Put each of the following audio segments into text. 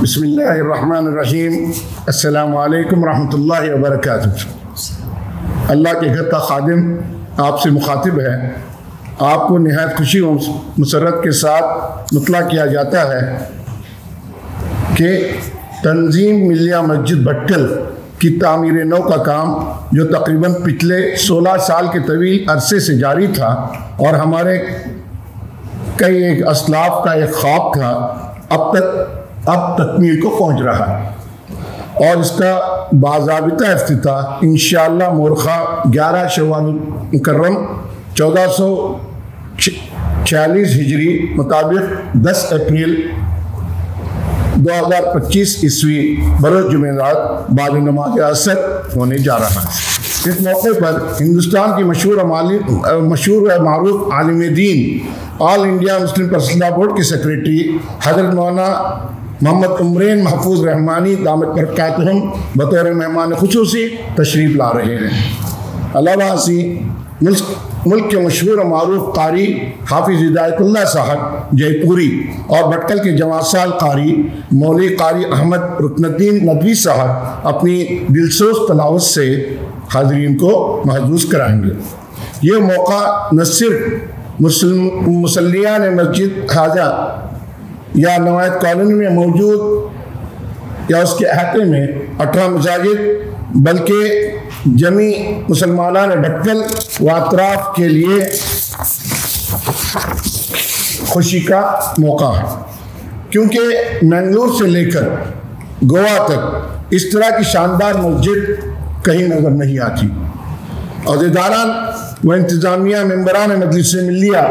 بسم اللہ الرحمن الرحیم۔ السلام علیکم ورحمۃ اللہ وبرکاتہ۔ اللہ کے گھر کا خادم آپ سے مخاطب ہے۔ آپ کو نہایت خوشی و مسرت کے ساتھ مطلع کیا جاتا ہے کہ تنظیم ملیہ مسجد بھٹکل کی تعمیر نو کا کام، جو تقریباً پچھلے 16 سال کے طویل عرصے سے جاری تھا اور ہمارے کئی ایک اسلاف کا ایک خواب تھا، اب تکمیل کو پہنچ رہا ہے اور اس کا باضابطہ افتتاح انشاءاللہ مورخہ 11 شوال مکرم 1446 ہجری مطابق 10 اپریل 2025 عیسوی بروز جمعرات بعد نماز عصر ہونے جا رہا ہے۔ اس موقع پر ہندوستان کی مشہور و معروف عالم دین آل انڈیا مسلم پرسنل بورڈ کے سیکریٹری حضرت مولانا محمد عمرین محفوظ رحمانی دامت برکاتہم بطور مہمان خصوصی تشریف لا رہے ہیں۔ علاوہ ازیں ملک کے مشہور و معروف قاری حافظ ہدایت اللہ صاحب جے پوری اور بھٹکل کے جواد قاری مولوی قاری احمد رکن الدین ندوی صاحب اپنی دلسوز تلاوت سے حاضرین کو محظوظ کرائیں گے۔ یہ موقع نہ صرف مسلیان مسجد حاجہ یا نوایت کالونی میں موجود یا اس کے احاطے میں 18 مساجد بلکہ جمی مسلمانان بھٹکل و اطراف کے لیے خوشی کا موقع ہے، کیونکہ منگلور سے لے کر گوا تک اس طرح کی شاندار مسجد کہیں نظر نہیں آتی۔ عہدیداران و انتظامیہ ممبران مجلس ملیہ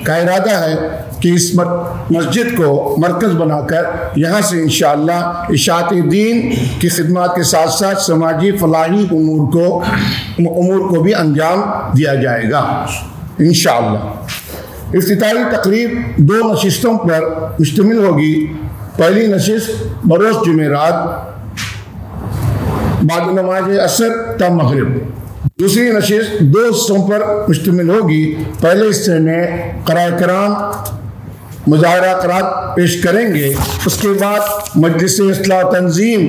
کا ارادہ ہے کہ اس مسجد کو مرکز بنا کر یہاں سے انشاءاللہ اشاعت دین کی خدمات کے ساتھ ساتھ سماجی فلاحی امور کو بھی انجام دیا جائے گا انشاءاللہ۔ افتتاحی تقریب 2 نشستوں پر مشتمل ہوگی۔ پہلی نشست بروز جمعرات بعد نماز عصر تا مغرب، دوسری نشست 2 حصوں پر مشتمل ہوگی۔ پہلے حصے میں قرائے کرام مظاہرہ قرات پیش کریں گے، اس کے بعد مجلس اصلاح تنظیم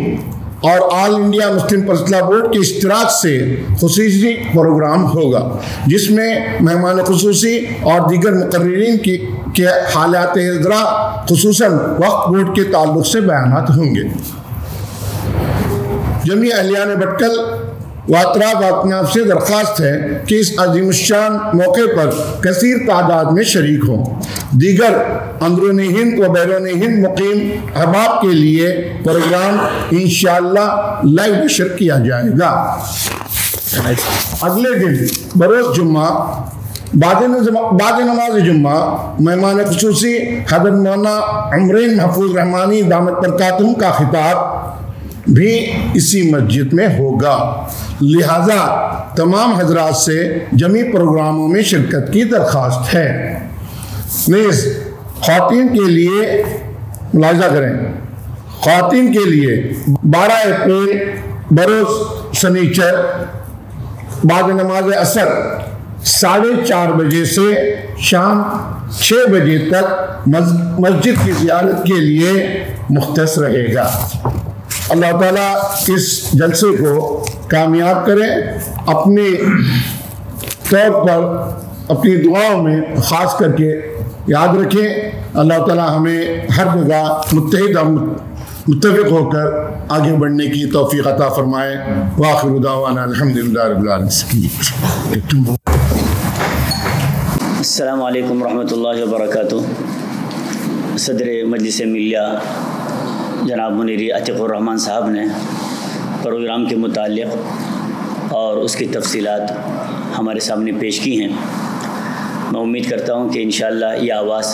اور آل انڈیا مسلم پرسنل بورڈ کے اشتراک سے خصوصی پروگرام ہوگا، جس میں مہمان خصوصی اور دیگر مقررین کے حالات اجرا خصوصاً وقف بورڈ کے تعلق سے بیانات ہوں گے۔ جمیع اہلیان بھٹکل و اطراف اپناف سے درخواست ہے کہ اس عظیم الشان موقع پر کثیر تعداد میں شریک ہوں۔ دیگر اندرون ہند و بیرون ہند مقیم احباب کے لیے پروگرام انشاءاللہ لائیو نشر کیا جائے گا۔ اگلے دن بروز جمعہ بعد نماز جمعہ مہمان خصوصی حضرت مولانا عمرین محفوظ رحمانی دامت برکاتہم کا خطاب بھی اسی مسجد میں ہوگا، لہذا تمام حضرات سے جمی پروگراموں میں شرکت کی درخواست ہے۔ نیز خواتین کے لیے ملاحظہ کریں، خواتین کے لیے 12 اپریل بروز سنیچر بعد نماز عصر 4:30 بجے سے شام 6 بجے تک مسجد کی زیارت کے لیے مختص رہے گا۔ اللہ تعالیٰ اس جلسے کو کامیاب کرے۔ اپنے طور پر اپنی دعاؤں میں خاص کر کے یاد رکھیں، اللہ تعالیٰ ہمیں ہر جگہ متفق ہو کر آگے بڑھنے کی توفیق عطا فرمائے۔ وآخر دعوانا الحمدللہ رب العالمین۔ السلام علیکم ورحمۃ اللہ وبرکاتہ۔ صدر مجلس ملیہ جناب منیری عتیق الرحمن صاحب نے پروگرام کے متعلق اور اس کی تفصیلات ہمارے سامنے پیش کی ہیں۔ میں امید کرتا ہوں کہ انشاءاللہ یہ آواز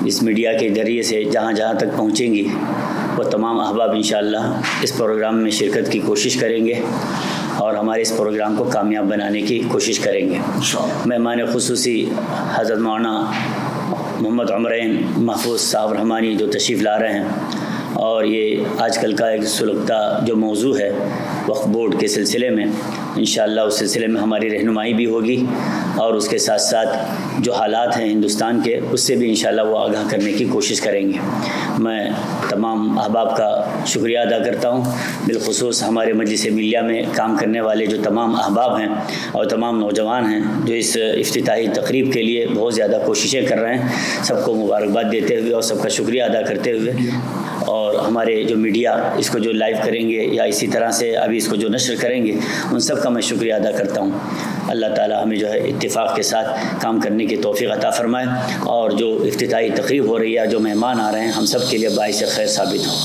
اس میڈیا کے ذریعے سے جہاں جہاں تک پہنچیں گی، وہ تمام احباب انشاءاللہ اس پروگرام میں شرکت کی کوشش کریں گے اور ہمارے اس پروگرام کو کامیاب بنانے کی کوشش کریں گے۔ مہمان خصوصی حضرت مولانا محمد عمرین محفوظ صاحب رحمانی جو تشریف لا رہے ہیں، اور یہ آج کل کا ایک سلگتا جو موضوع ہے وقف بورڈ کے سلسلے میں، انشاءاللہ اس سلسلے میں ہماری رہنمائی بھی ہوگی، اور اس کے ساتھ ساتھ جو حالات ہیں ہندوستان کے اس سے بھی انشاءاللہ وہ آگاہ کرنے کی کوشش کریں گے۔ میں تمام احباب کا شکریہ ادا کرتا ہوں، بالخصوص ہمارے مجلس ملیہ میں کام کرنے والے جو تمام احباب ہیں اور تمام نوجوان ہیں جو اس افتتاحی تقریب کے لیے بہت زیادہ کوششیں کر رہے ہیں، سب کو مبارکباد دیتے ہوئے اور سب کا شکریہ ادا کرتے ہوئے، اور ہمارے جو میڈیا اس کو جو لائیو کریں گے یا اسی طرح سے ابھی اس کو جو نشر کریں گے ان سب کا میں شکریہ ادا کرتا ہوں۔ اللہ تعالی ہمیں جو ہے اتفاق کے ساتھ کام کرنے کی توفیق عطا فرمائے، اور جو افتتاحی تقریب ہو رہی ہے، جو مہمان آ رہے ہیں، ہم سب کے لیے باعث خیر ثابت ہوں۔